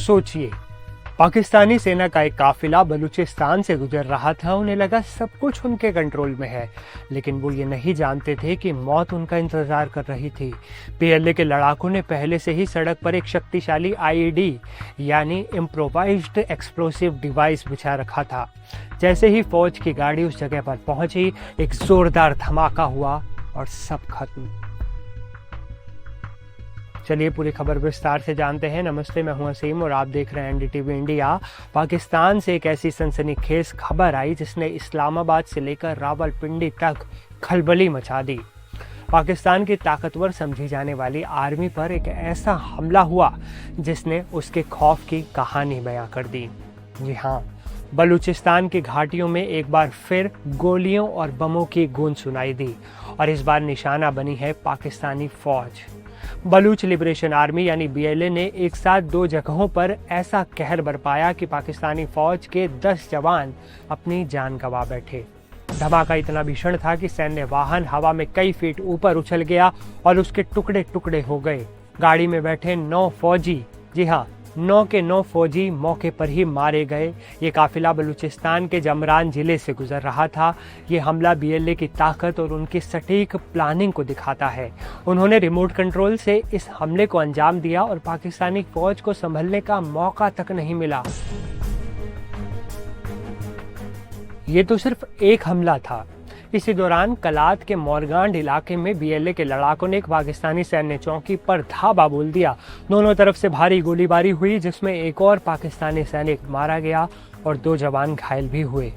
सोचिए, पाकिस्तानी सेना का एक काफिला बलूचिस्तान से गुजर रहा था। उन्हें लगा सब कुछ उनके कंट्रोल में है, लेकिन वो ये नहीं जानते थे कि मौत उनका इंतजार कर रही थी। पीएलए के लड़ाकों ने पहले से ही सड़क पर एक शक्तिशाली आईईडी यानी इम्प्रोवाइज्ड एक्सप्लोसिव डिवाइस बिछा रखा था। जैसे ही फौज की गाड़ी उस जगह पर पहुंची, एक जोरदार धमाका हुआ और सब खत्म। चलिए पूरी खबर विस्तार से जानते हैं। नमस्ते, मैं हूं असीम और आप देख रहे हैं एनडीटीवी इंडिया। पाकिस्तान से एक ऐसी सनसनीखेज खबर आई जिसने इस्लामाबाद से लेकर रावलपिंडी तक खलबली मचा दी। पाकिस्तान की ताकतवर समझी जाने वाली आर्मी पर एक ऐसा हमला हुआ जिसने उसके खौफ की कहानी बयां कर दी। जी हाँ, बलूचिस्तान की घाटियों में एक बार फिर गोलियों और बमों की गूंज सुनाई दी और इस बार निशाना बनी है पाकिस्तानी फौज। बलूच लिबरेशन आर्मी यानी बीएलए ने एक साथ दो जगहों पर ऐसा कहर बरपाया कि पाकिस्तानी फौज के 10 जवान अपनी जान गंवा बैठे। धमाका इतना भीषण था कि सैन्य वाहन हवा में कई फीट ऊपर उछल गया और उसके टुकड़े टुकड़े हो गए। गाड़ी में बैठे 9 फौजी, जी हाँ 9 के 9 फौजी मौके पर ही मारे गए। ये काफिला बलूचिस्तान के जमरान जिले से गुजर रहा था। ये हमला बीएलए की ताकत और उनकी सटीक प्लानिंग को दिखाता है। उन्होंने रिमोट कंट्रोल से इस हमले को अंजाम दिया और पाकिस्तानी फौज को संभलने का मौका तक नहीं मिला। ये तो सिर्फ एक हमला था। इसी दौरान कलात के मोरगांड इलाके में बीएलए के लड़ाकों ने एक पाकिस्तानी सैन्य चौकी पर धावा बोल दिया। दोनों तरफ से भारी गोलीबारी हुई जिसमें एक और पाकिस्तानी सैनिक मारा गया और 2 जवान घायल भी हुए।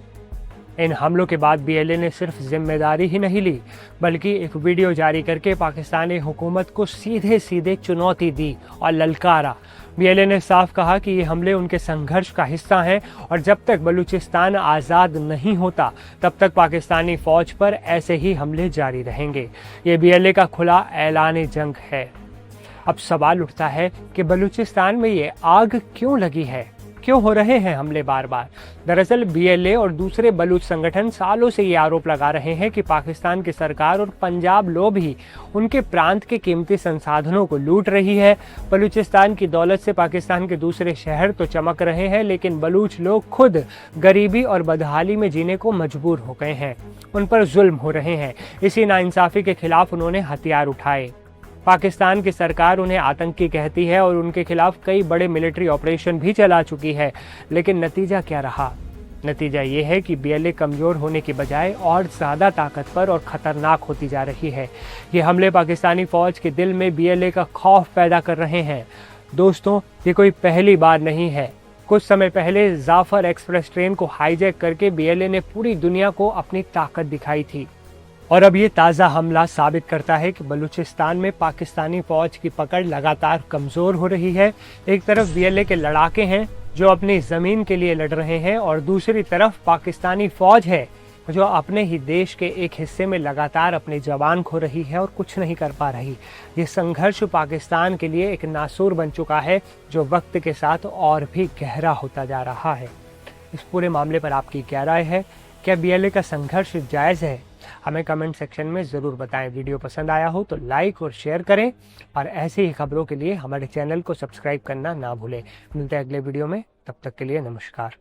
इन हमलों के बाद बीएलए ने सिर्फ जिम्मेदारी ही नहीं ली, बल्कि एक वीडियो जारी करके पाकिस्तानी हुकूमत को सीधे सीधे चुनौती दी और ललकारा। बीएलए ने साफ कहा कि ये हमले उनके संघर्ष का हिस्सा हैं और जब तक बलूचिस्तान आज़ाद नहीं होता तब तक पाकिस्तानी फौज पर ऐसे ही हमले जारी रहेंगे। ये बीएलए का खुला ऐलान जंग है। अब सवाल उठता है कि बलूचिस्तान में ये आग क्यों लगी है, क्यों हो रहे हैं हमले बार बार। दरअसल बीएलए और दूसरे बलूच संगठन सालों से ये आरोप लगा रहे हैं कि पाकिस्तान की सरकार और पंजाब लोग ही उनके प्रांत के कीमती संसाधनों को लूट रही है। बलूचिस्तान की दौलत से पाकिस्तान के दूसरे शहर तो चमक रहे हैं, लेकिन बलूच लोग खुद गरीबी और बदहाली में जीने को मजबूर हो गए हैं। उन पर जुल्म हो रहे हैं। इसी नाइंसाफी के खिलाफ उन्होंने हथियार उठाए। पाकिस्तान की सरकार उन्हें आतंकी कहती है और उनके खिलाफ कई बड़े मिलिट्री ऑपरेशन भी चला चुकी है, लेकिन नतीजा क्या रहा? नतीजा ये है कि बीएलए कमज़ोर होने की बजाय और ज़्यादा ताकतवर और ख़तरनाक होती जा रही है। ये हमले पाकिस्तानी फ़ौज के दिल में बीएलए का खौफ पैदा कर रहे हैं। दोस्तों, ये कोई पहली बार नहीं है। कुछ समय पहले जाफर एक्सप्रेस ट्रेन को हाईजैक करके बीएलए ने पूरी दुनिया को अपनी ताकत दिखाई थी और अब ये ताज़ा हमला साबित करता है कि बलूचिस्तान में पाकिस्तानी फौज की पकड़ लगातार कमज़ोर हो रही है। एक तरफ बीएलए के लड़ाके हैं जो अपनी ज़मीन के लिए लड़ रहे हैं और दूसरी तरफ पाकिस्तानी फौज है जो अपने ही देश के एक हिस्से में लगातार अपने जवान खो रही है और कुछ नहीं कर पा रही। ये संघर्ष पाकिस्तान के लिए एक नासूर बन चुका है जो वक्त के साथ और भी गहरा होता जा रहा है। इस पूरे मामले पर आपकी क्या राय है? क्या बीएलए का संघर्ष जायज़ है? हमें कमेंट सेक्शन में ज़रूर बताएं। वीडियो पसंद आया हो तो लाइक और शेयर करें और ऐसे ही खबरों के लिए हमारे चैनल को सब्सक्राइब करना ना भूलें। मिलते हैं अगले वीडियो में, तब तक के लिए नमस्कार।